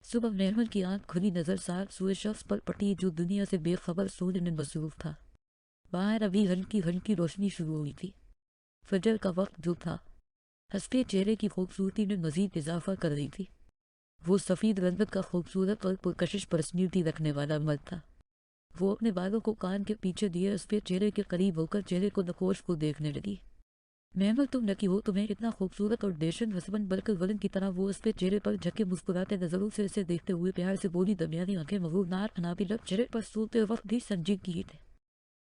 सुबह नहमल की आंख खुली नजर साफ हुए शख्स पर पटी जो दुनिया से बेखबर सोने में मसरूफ था। बाहर अभी हल्की हल्की रोशनी शुरू हुई थी। फजर का वक्त जो था हंसते चेहरे की खूबसूरती में मजीद इजाफा कर रही थी। वो सफ़ेद रंगत का खूबसूरत और पुरकशिश पर्सनैलिटी रखने वाला मर्द था। वो अपने बालों को कान के पीछे दिए उसके चेहरे के करीब होकर चेहरे को नकोश को देखने लगी। महमल तुम नकी हो, तुम्हें इतना खूबसूरत और देशन हसबन बल्कि वलन की तरह वो उसके चेहरे पर झके मुस्कुराते नजरों से इसे देखते हुए प्यार से बोली। दरमियानी आंखें मगरूर नार अनाबी लब चेहरे पर सूते वक्त भी संजीदगी थे।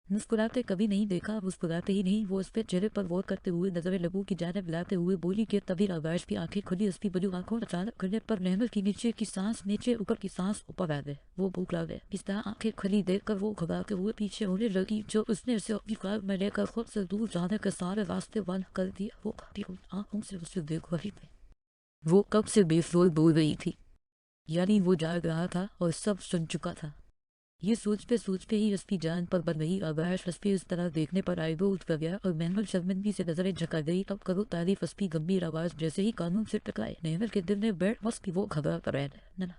मुस्कुराते कभी नहीं देखा, मुस्कुराते ही नहीं। वो उसके चेहरे पर गौर करते हुए नजरें लबों की जानिब लाते हुए बोली कि तभी आवाज की आंखें खुली। उसकी बड़ी आंखों अचानक खुलने पर महमल की नीचे की सांस नीचे ऊपर की सांस ऊपर आ गए। वो भूख लग गए। इस तरह आंखें खुली देखकर वो घबराते हुए पीछे होने लगी जो उसने उसे अपनी कार में लेकर खुद से दूर जाने के सारे रास्ते बंद कर दिया। वो काटी उन आंखों से उसे देख रही थी। वो कब से बेसुर बोल रही थी, यानी वो जाग रहा था और सब सुन चुका था। ये सोचते ही उसकी जान पर बन रही आवाज उसकी इस तरह देखने पर आयबो उठ कर गया और महमल शर्मिंदगी से नजरें झका गई। अब करो तारीफ उसकी गंभीर आवाज जैसे ही कानून से टकराए महमल के दिल ने बैठ बस की वो घबरा कर रहे न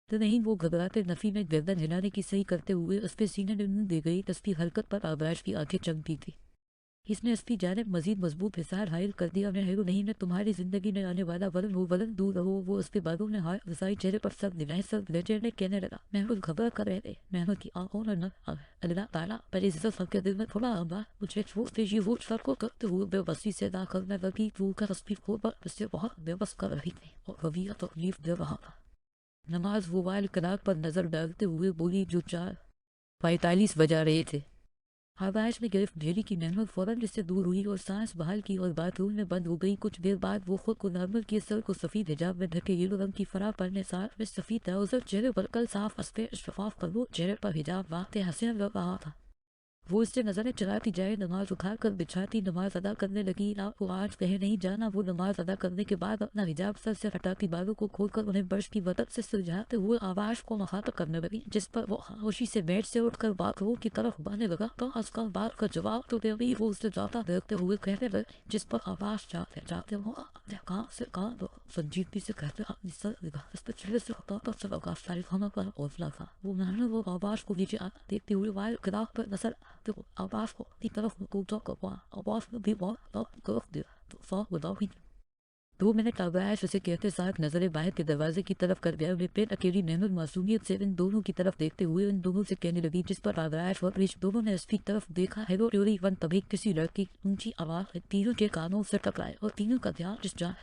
तो नहीं। वो घबराते नफी में गर्दन हिलाने की सही करते हुए उस पे सीने में दे गई। तस्वी हरकत पर आवाज की आंखें चमकी थी। इसने उसकी जानिब मजीद मजबूत हिसार हायल कर दिया। मैं हेरो नहीं, मैं तुम्हारी जिंदगी में आने वाला वलन हो, वलन दूर रहो। वो उसके बालों ने हाथ वसाई चेहरे पर सर दिलाए। सब लेटे कहने लगा। महमूद घबरा कर रहे थे। महमूद की आंखों ने न अल्लाह ताला पर इज्जत सबके दिल में थोड़ा आंबा मुझे वो तेजी वो सर को करते हुए बेबसी से दाखिल में लगी। तू का तस्वीर खो पर उससे बहुत बेबस कर रही थी और रविया तकलीफ दे रहा था। नमाज वो वाल कनाक पर नजर डालते हुए बोली जो 4:45 बजा रहे थे। आवाज में गिरफ्त ढेरी की महमूद फौरन इससे दूर हुई और सांस बहाल की और बाथरूम में बंद हो गई। कुछ देर बाद वो खुद को नॉर्मल किए, सर को सफ़ेद हिजाब में ढके येलो रंग की फराक पहने साथ में सफ़ेद ट्राउजर, चेहरे पर कल साफ अस्ते शफाफ कलू चेहरे पर हिजाब वाक़ते हंसिया लग रहा था। वो इससे नजरें चलाती जाए, नमाज उठा कर बिछाती, नमाज अदा करने लगी। ना वो आज कहे नहीं जाना। वो नमाज अदा करने के बाद अपना हिजाब सर से हटाती, बालों को खोलकर उन्हें ब्रश की मदद से सुलझाते हुए आवाज को मुखातब करने लगी, जिस पर वो खामोशी से बेड से उठकर बाथरूम की तरफ बढ़ने लगा। तो उसका बात का जवाब तो दे रही। वो उससे जाता देखते हुए कहने लगे, जिस पर आवाज जाते जाते वो कहाँ से कहाँ दो संजीदगी से कहते चेहरे से सारी खाना पर हौसला था। वो मैंने वो आवाज को नीचे देखते हुए वायर किताब पर नजर तो आवाज को अपनी तरफ कूदा करवा आवाज में भी बहुत कर दिया तो साफ बताओ ही। 2 मिनट आवाज उसे कहते साथ नजरें बाहर के दरवाजे की तरफ कर गया। वे पेन अकेली नहमत मासूमियत से इन दोनों की तरफ देखते हुए उन दोनों से कहने लगी, जिस पर आवाज और रिश दोनों ने उसकी तरफ देखा। हेलो ड्यूरी वन तभी किसी लड़की ऊंची आवाज तीनों के कानों से टकराए और तीनों का ध्यान जिस जा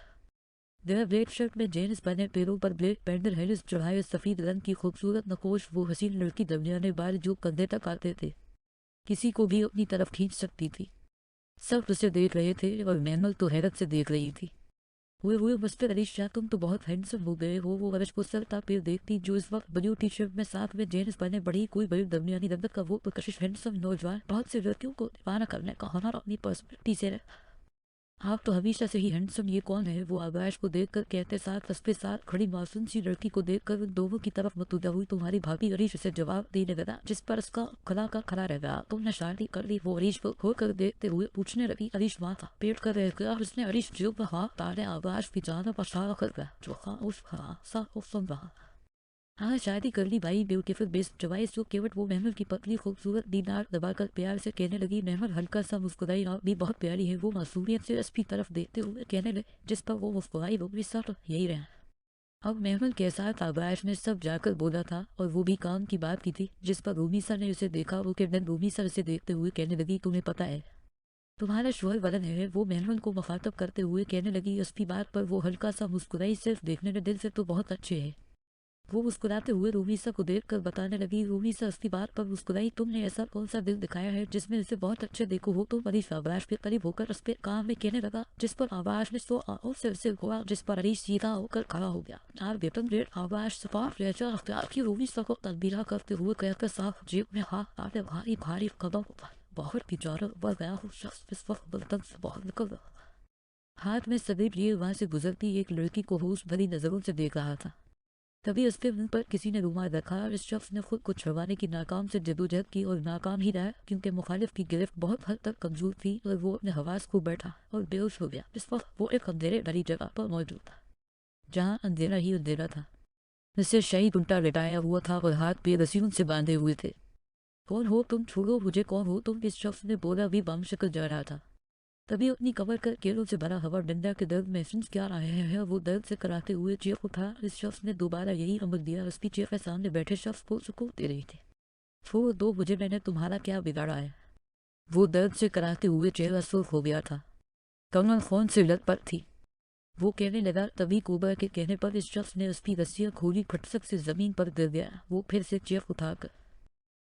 वह ब्लेड शर्ट में जीन्स पहने, पैरों पर ब्लेड पैंडल हेलिस चढ़ाए, सफेद रंग की खूबसूरत नकोश वो हसीन लड़की दरमियाने बाल जो कंधे तक आते थे, किसी को भी अपनी तरफ खींच सकती थी। सब उसे देख रहे थे और महमल तो हैरत से देख रही थी। हुए मिस्टर अली शाह, तुम तो बहुत हैंडसम हो गए हो। वो अरश को सरता पैर देखती जो इस वक्त ब्लू टी शर्ट में साथ में जीन्स पहने बड़ी कोई बड़ी दरमियानी रंगत का वो कशिश हैंडसम नौजवान बहुत से लड़कियों को दीवाना करने का हुनर अपनी पर्सनैलिटी से आप तो हमेशा से ही हैंडसम। ये कौन है? वो आवाज को देखकर कहते साथ उसके साथ खड़ी मासूम सी लड़की को देखकर उन दोनों की तरफ मतूदा हुई। तुम्हारी भाभी अरीश उसे जवाब देने लगा, जिस पर उसका खड़ा का खड़ा रह गया। तुमने शादी कर ली? वो अरीश को होकर देखते हुए पूछने लगी। अरीश वहाँ था, पेट कर रह गया। उसने अरीश जो कहा तारे आवाज की जानब इशारा कर गया जो खा उस खा सा सुन रहा। हाँ शादी कर ली भाई, ब्यूटीफुल बेस्ट चवाइस। जो केवट वो महमल की पतली खूबसूरत दीनार दबाकर प्यार से कहने लगी। महमल हल्का सा मुस्कुराई। आप भी बहुत प्यारी है। वो मासूमियत से उसकी तरफ देखते हुए कहने लगे, जिस पर वो मुस्कुराई। वो भी सब यही रहा। अब महमल के साथ आवाज ने सब जाकर बोला था और वो भी काम की बात की थी, जिस पर रूमीसा ने उसे देखा। वो किरण रूमीसा उसे देखते हुए कहने लगी, तुम्हें पता है तुम्हारा शोर वलन है? वो महमल को मुखातब करते हुए कहने लगी। उसकी बात पर वो हल्का सा मुस्कुराई। सिर्फ देखने में दिल से तो बहुत अच्छे है। वो मुस्कुराते हुए रूमीसा को देखकर बताने लगी। रूमीसा उसकी बात पर मुस्कुराई। तुमने ऐसा कौन सा दिल दिखाया है जिसमें इसे बहुत अच्छे देखो हो? तुम अरीश आवाज के करीब होकर उसके काम में कहने लगा, जिस पर आवाज ने सो आओ से उसे हुआ, जिस पर अरीश सीधा होकर खड़ा हो गया। यार बेतन रेट आवाज सफाफ रेचा अख्तियार की रूमीसा को तलबीरा करते हुए कहकर साफ जेब में हाथ आते भारी भारी कदम बहुत बेचारा बढ़ गया हो शख्स इस वक्त बर्तन से बाहर निकल रहा। हाथ में सदैव लिए वहां से गुजरती एक लड़की को होश भरी नजरों से देख रहा था। तभी उसके मुंह पर किसी ने रुमाल रखा और इस शख्स ने खुद को छुड़वाने की नाकाम से जदोजहद की और नाकाम ही रहा, क्योंकि मुखालिफ की गिरफ्त बहुत हद तक कमजोर थी और वो अपने हवास को बैठा और बेहोश हो गया। इस वक्त वो एक अंधेरे भरी जगह पर मौजूद था। जहाँ अंधेरा ही अंधेरा था। जिससे शहीद उल्टा लिटाया हुआ था और हाथ पे रस्सियों से बांधे हुए थे। कौन हो तुम, छोड़ो मुझे, कौन हो तुम, इस शख्स ने बोला भी बम शक्ल जा रहा था। तभी अपनी कमर कर केलों से भरा हवा डंडा के दर्द महसूस क्या रहा है, वो दर्द से कराते हुए चेप उठा। इस शख्स ने दोबारा यही अमर दिया। उसकी चेप सामने बैठे शख्स को सुकून दे रही थी। छोड़ दो मुझे, मैंने तुम्हारा क्या बिगाड़ा है। वो दर्द से कराते हुए चेहरा सुर्ख हो गया था। कमर खून से लथपथ थी। वो कहने लगा। तभी कोबरा के कहने पर इस शख्स ने उसकी रस्सियां खोली, फटसक से जमीन पर गिर गया। वो फिर से चेप उठाकर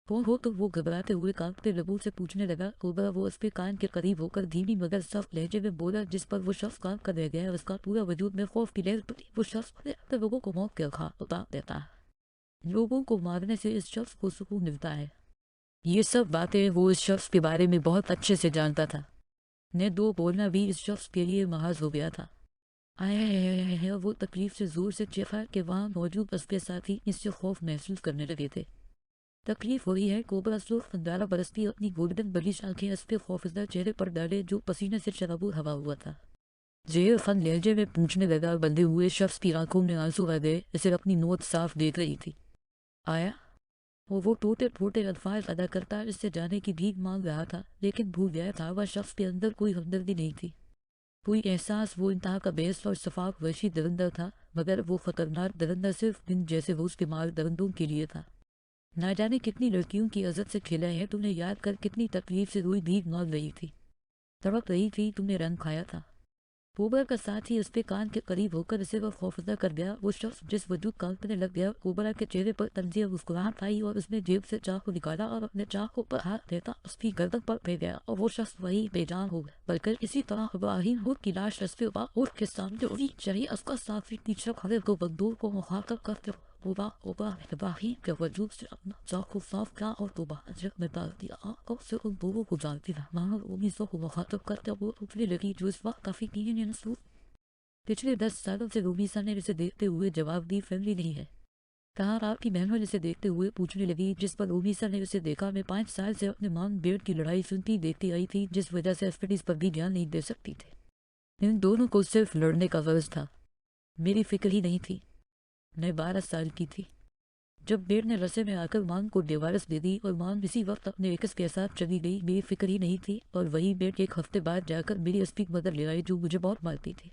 कौन हो तो वो घबराते हुए कांपते लबों से पूछने लगा। कोबरा वो उसके कान के करीब होकर धीमी मगर सख्त लहजे में बोला, जिस पर वो शख्स कांप कर रह गया। उसका पूरा वजूद में खौफ की लहर पड़ी। वो शख्स अपने लोगों को मौत के घाट उतार देता है। लोगों को मारने से इस शख्स को सुकून मिलता है। ये सब बातें वो इस शख्स के बारे में बहुत अच्छे से जानता था। ने दो बोलना भी इस शख्स के लिए महाज हो गया था। आया वो तकलीफ से जोर से चेखा कि वहाँ मौजूद उसके साथी इससे खौफ महसूस करने लगे थे। तकलीफ हो रही है। कोबरा सुर्ख 15 बरस की अपनी गोल्डन बलिश आंखें उसके खौफजदा चेहरे पर डाले, जो पसीने से शराबूर हवा हुआ था। जेर फन लहजे में पूछने लगा। बंधे हुए शख्स की आंखों में आंसू आ गए। इसे अपनी नोट साफ देख रही थी। आया वो टूटे फूटे अल्फाज अदा करता इससे जाने की भीख मांग रहा था, लेकिन भूल गया था वह शख्स के अंदर कोई हमदर्दी नहीं थी, कोई एहसास। वो इंतहा का बेस और शफाक वहशी दरिंदा था, मगर वो खतरनाक दरिंदा सिर्फ दिन जैसे वो उसके माल दरिंदों के लिए था। ना जाने कितनी लड़कियों की इज्जत से खेला है तुमने, याद कर कितनी तकलीफ से रोई भीख मांग रही थी, तड़प रही थी, तुमने रंग खाया था। कोबरा का साथ ही उसके कान के करीब होकर इसे वह खौफजदा कर गया। वो शख्स जिस वजूद कांपने लग गया। कोबरा के चेहरे पर तंजिया मुस्कुराहट आई और उसने जेब से चाकू निकाला और अपने चाकू पर हाथ देता उसकी गर्दन पर फेंक गया और वो शख्स वही बेजान हो गया। बल्कि इसी तरह इब्राहिम हुड की लाश रस्ते उठ के सामने उड़ी चढ़ी। उसका साथी पीछे खड़े को बंदूक को मुखातब करते इब्राहिम के वजूद से अपना चाकू साफ किया और दोबारा जेब में डाल दिया। आंखों से उन दोनों को जानती रहमान और उम्मीदों को मुखातब करते वो उठने लगी, जो इस वक्त काफी पिछले 10 सालों से रूबीसा ने इसे देखते हुए जवाब दी, फैमिली नहीं है। कहा आपकी बहन इसे देखते हुए पूछने लगी, जिस पर रूबीसा ने उसे देखा। मैं 5 साल से अपने मांग बेट की लड़ाई सुनती देखती आई थी, जिस वजह से स्टडीज पर भी ध्यान नहीं दे सकती थी। इन दोनों को सिर्फ लड़ने का गर्ज था, मेरी फिक्र ही नहीं थी। मैं 12 साल की थी जब बेट ने रस्से में आकर मांग को डिवारस दे दी और मांग इसी वक्त अपने एक्स के साथ चली गई। मेरी फिक्र ही नहीं थी। और वही बेट 1 हफ्ते बाद जाकर मेरी स्पीक मदर ले आई, जो मुझे बहुत मारती थी।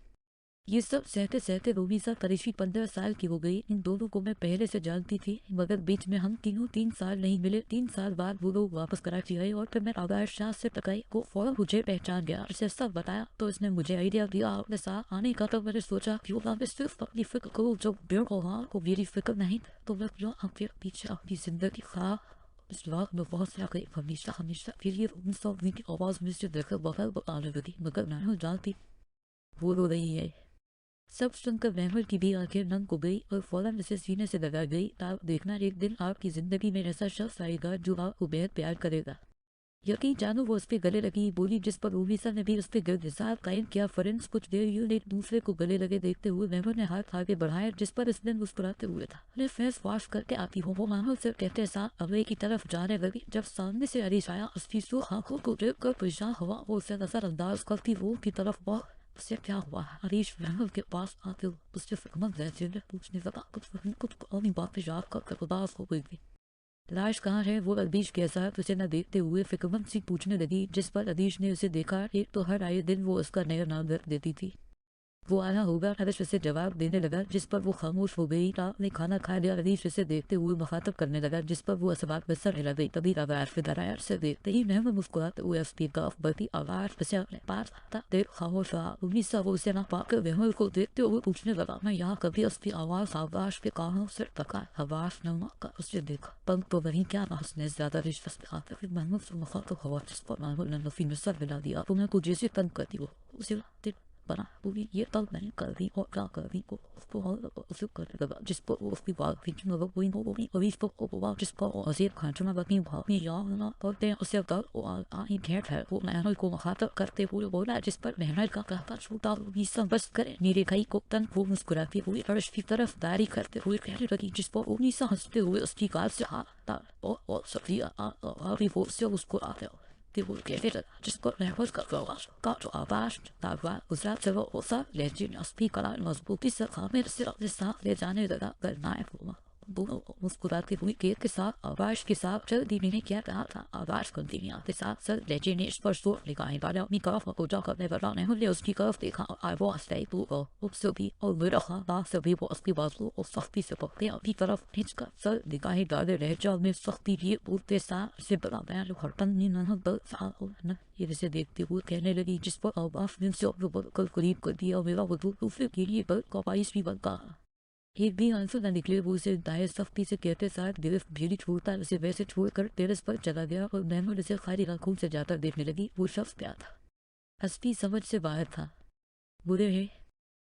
ये सब सहते सहते रूबीसा करीबी 15 साल की हो गई। इन दोनों को मैं पहले से जानती थी, मगर बीच में हम तीनों 3 साल नहीं मिले। 3 साल बाद वो लोग वापस कराची आए और फिर मैं आगाज शाह से टकराई। वो फौरन मुझे पहचान गया। इसे सब बताया तो इसने मुझे आइडिया दिया अपने साथ आने का। तो मैंने सोचा क्यों ना मैं सिर्फ अपनी फिक्र करूँ, जब बेड़ को मेरी फिक्र नहीं तो मैं क्यों आपके पीछे अपनी जिंदगी खा। इस बात में बहुत सा हमेशा हमेशा फिर ये की आवाज़ में से देखकर बगैर बताने लगी, मगर मैं जानती वो रो रही है। सब सुनकर महमूद की भी आंखें नंग हो गई और फौरन उसे सीने से लगा गई। आप देखना, एक दिन आपकी जिंदगी में ऐसा शख्स आएगा जो आपको बेहद प्यार करेगा। यकीन जानो वो उस पर गले लगी बोली, जिस पर रूबीसा ने भी उस पर गिरसार कायम किया। फ्रेंड्स कुछ देर यूं एक दूसरे को गले लगे देखते हुए महमूद ने हाथ आगे बढ़ाया, जिस पर इसने मुस्कुराते हुए था। अरे फेस वॉश करके आती हूँ, वो महमूद से कहते साथ अवे की तरफ जाने लगी। जब सामने से अरीश आया, उसकी सूख आंखों को देख कर परेशान हुआ। वो उसे नजरअंदाज करती वो की तरफ बहुत उससे क्या हुआ। हरीश महमूद के पास आते उससे फिक्रमंद रहते पूछने लगा, कुछ अपनी बातें याद कर उदास हो गई थी। लाश कहाँ है वो अदीश के साथ उसे न देखते हुए फिक्रमंद सी पूछने लगी, जिस पर अदीश ने उसे देखा। एक तो हर आए दिन वो उसका नया नाम रख देती थी। वो आना होगा। हरीश उसे जवाब देने लगा, जिस पर वो खामोश हो गई। रात ने खाना खा लिया। हरीश उसे देखते हुए मुखातब करने लगा, जिस पर वो असबाब में सर हिला गई। तभी आवाज फिदारायर से देखते ही महमूद मुस्कुराते हुए उसकी तरफ बढ़ती आवाज उसे अपने पास आता देख खामोश रहा। उम्मीद वो उसे ना पाकर महमूद को देखते हुए पूछने लगा, मैं यहाँ कभी उसकी आवाज के कानों से टका आवाज न कर उसे देखा, पंख तो वहीं क्या ना उसने ज्यादा रिश्वत में आता। फिर महमूद से मुखातब हुआ, जिस पर महमूद ने नफी में सर हिला दिया। तुम्हें को जैसे तंग करती हो उसे बना पूरी ये तब नहीं कर रही और क्या कर रही को उसको उसे करने लगा, जिस पर वो उसकी बात खींचने लगा। कोई वो भी अभी इसको वो जिस पर वो अजीब खांचना लगी भाभी यार ना करते हैं उसे दर और आई घेट है। वो महनल को मुखातब करते हुए बोला, जिस पर महनल का कहता छूटा भी सब बस करे मेरे भाई को तन वो मुस्कुराती हुई अर्श की तरफ दारी करते हुए कहने लगी, जिस पर उन्हीं से हंसते हुए उसकी कार से हाथ और सफिया अभी वो से उसको आते wohl gewittert, das Gott mehr was gewas, Gott erwascht, da war gesagt, so was, legend aus Picala, was Bukis, Kamer, das Legende, da nein, musculati che sa avash che sa che di mini che ta avash continua che sa se legend is for so li ga ba mi ka fa ko ja ka never done ho le speak of the I was stay blue o so be o le ha da so be was be was o so be so be o people of hits ka so li ga da de le ja me so be ri o te sa se ba ba lo hartan ni na ba fa o na ये से देखते हुए कहने लगी जिस पर अब afternoon से कल करीब कर दिया मेरा वो तो फिर के लिए पर कपाइस भी बनता एक भी आंसू न निकले वो उसे दाएं सख्ती से कहते साथ दिल भीड़ी छोड़ता उसे वैसे छोड़कर टेरेस पर चला गया और महमूद उसे खाली आंखों से जाता देखने लगी। वो शख्स क्या था? हस्ती समझ से बाहर था। बुरे हैं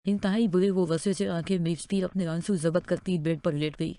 इंतहाई बुरे। वो वसे से आंखें मिचती अपने आंसू जब्त करती बेड पर लेट गई।